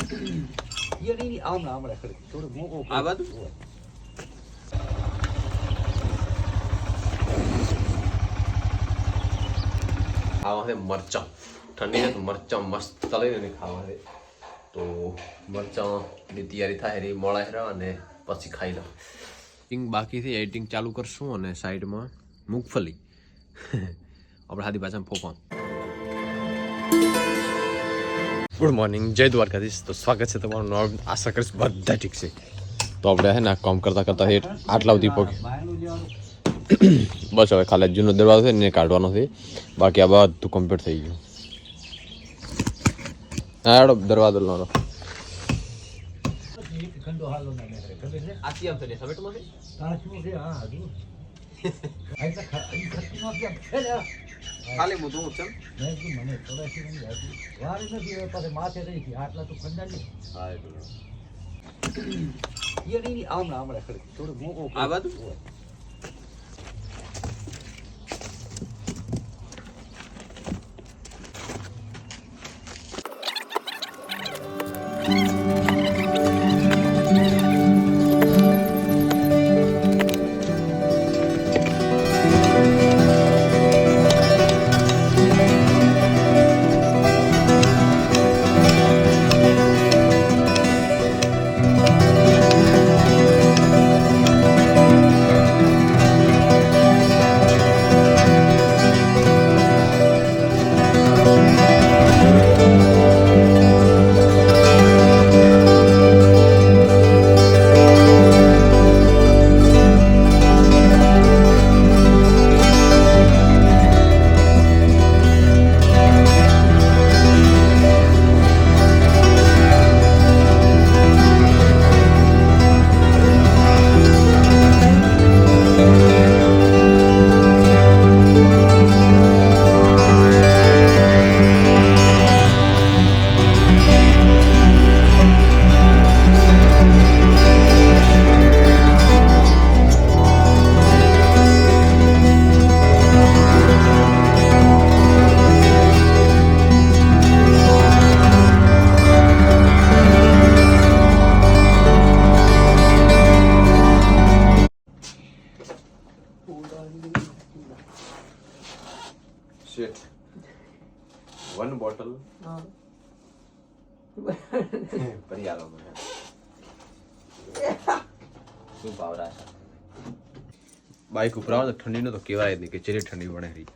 ये नहीं आम ना आम रख थोड़े मोको આ બાજુ ખાવા છે મરચાં ઠંડી છે તો મરચાં મસ્ત તળીને ખાવા છે તો મરચાંની તૈયારી થાય એ મોળા હેરા અને પછી ખાઈ લો એડિટિંગ બાકી છે એડિટિંગ ચાલુ કરશું અને સાઈડમાં મૂંગફલી આપણે હાથી ભાષામાં ફોફા ગુડ મોર્નિંગ જય દ્વારકાધીશ તો સ્વાગત છે તમારું નોર્મ આશા કરીશ બધા ઠીક છે તો આપણે હે ને કામ કરતા કરતા હેઠ આટલા સુધી પહોંચી બસ હવે ખાલી જૂનો દરવાજો છે ને કાઢવાનો છે બાકી આ બધું કમ્પ્લીટ થઈ ગયું હા એડો દરવાજો લાવો खंडो हालो ना मेरे कभी से આથી આવશે ને સમેટ માં ताशू से हां हजू ऐसा खत्म हो गया खेल ખાલી મુદો ચમ मैं कि मने थोड़ा सी नहीं जाती वार नहीं है पर माथे रही थी आटला तो खंडा नहीं હા ये नहीं आम ना आम रख थोड़े मोको આ બાજુ shit one bottle પરિયાલો મને શું પાવરા છે બાઈક ઉપર આવો તો ઠંડીનો તો કહેવાય જ નહીં કે ચેરી ઠંડી વણે રહી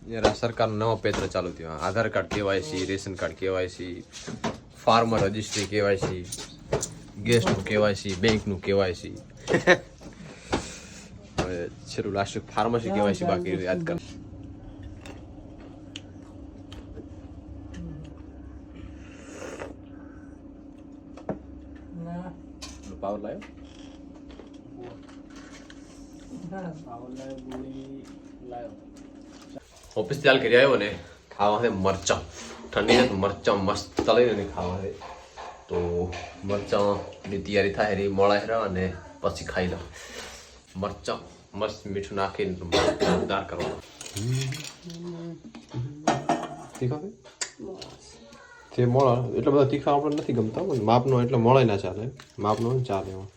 યાર આ સરકારનો નવો પેત્ર ચાલુ થયો Aadhaar card KYC ration card KYC farmer registry KYC ગેસનું કેવાયસી બેંકનું કેવાયસી છેલ્લું લાસ્ટ ફાર્મસી કેવાયસી બાકી યાદ કર પાવર લાયો ઓફિસ ચાલ કરી આવ્યો ને ખાવા છે મરચાં ઠંડી છે તો મરચાં મસ્ત તળીને ખાવા છે તો મરચાંની તૈયારી થાય એ મોળા હેરા અને પછી ખાઈ લો મરચાં મસ્ત મીઠું નાખીને જોરદાર કરવાનું તીખા તે મોળા એટલા બધા તીખા આપણે નથી ગમતા માપનો એટલે મોળાય ના ચાલે માપનો ચાલે એમાં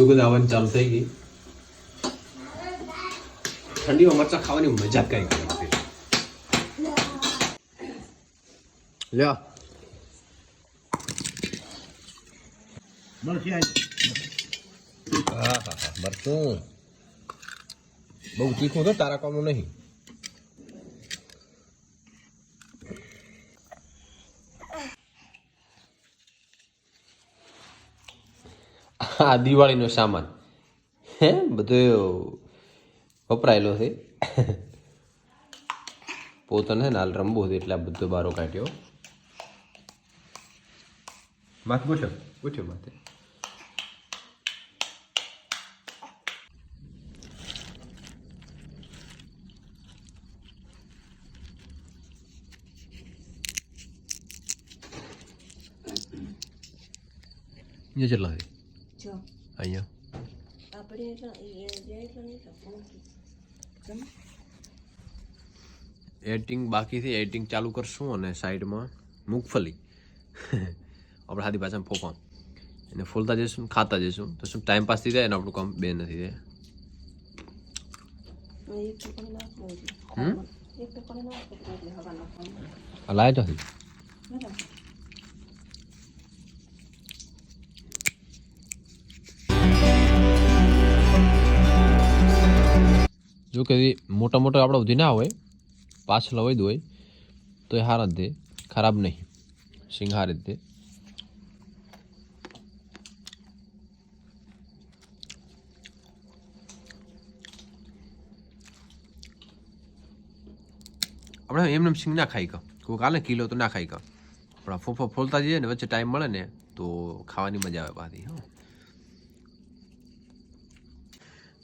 સુગંધ આવવાની ચાલુ થઈ ગઈ ઠંડીમાં મરચાં ખાવાની મજા જ કઈ નથી લ્યો મરચું બહુ તીખું તો તારા કામનું નહીં આ દિવાળીનો સામાન હે બધો વપરાયેલો છે પોતાને છે ને હાલ રમવું હતું એટલે આ બધો બારો કાઢ્યો. માથે પૂછો માથે. અહીંયા કેટલા છે જો અહીંયા આપણે એડિટિંગ બાકી છે. એડિટિંગ ચાલુ કરશું અને સાઈડમાં મૂંગફલી આપણે હાથી પાછા ફોફા એને ફૂલતા જઈશું ખાતા જઈશું તો શું ટાઈમ પાસ થઈ જાય અને આપણું કામ બે નથી જાય. લાઈટ હતી જો કે મોટા મોટા આપણે ઉધી ના હોય પાછળ હોય હોય તો એ હાર જ દે ખરાબ નહીં સિંહાર જ દે. આપણે એમને સિંગ ના ખાઈ કા કોઈ કાલે કિલો તો ના ખાઈ કા પણ ફોફો ફોલતા જઈએ ને વચ્ચે ટાઈમ મળે ને તો ખાવાની મજા આવે પાછી. હા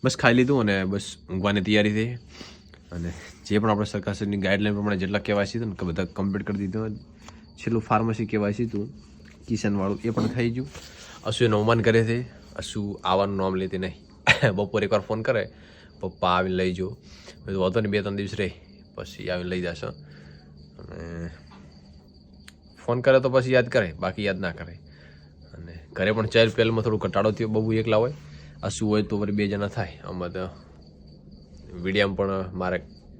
બસ ખાઈ લીધું અને બસ ઊંઘવાની તૈયારી થઈ અને જે પણ આપણે સરકારની ગાઈડલાઈન પ્રમાણે જેટલા કેવાયસી હતું ને કે બધા કમ્પ્લીટ કરી દીધું. છેલ્લું ફાર્મસી કેવાયસી હતું કિશનવાળું એ પણ થઈ ગયું. અશુ એનો અવમાન કરે છે. અશુ આવવાનું નામ લેતી નહીં. બપોરે એકવાર ફોન કરે પપ્પા આવીને લઈ જાઓ વાંધો નહીં 2-3 દિવસ રહે પછી આવીને લઈ જશો. અને ફોન કરે તો પછી યાદ કરે બાકી યાદ ના કરે. અને ઘરે પણ ચાઇલ્ડ પહેલમાં થોડું ઘટાડો થયો બબુ એકલા હોય અશુ હોય તો વળી 2 જણા થાય. આમાં તો વિડીયામાં પણ મારે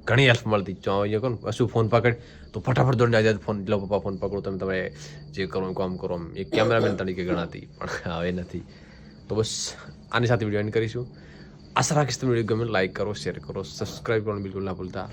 ઘણી હેલ્પ મળતી જો કહું અશુ ફોન પકડ તો ફટાફટ દોડીને આવી જાય ફોન લો પપ્પા ફોન પકડો તમે જે કરો કામ કરો આમ એક કેમેરામેન તરીકે ગણાતી પણ હવે નથી. તો બસ આની સાથે વિડીયો એન્ડ કરીશું. આશા રાખીશ તમે વિડીયો ગમે લાઈક કરો શેર કરો સબસ્ક્રાઈબ કરવાનું બિલકુલ ના ભૂલતા.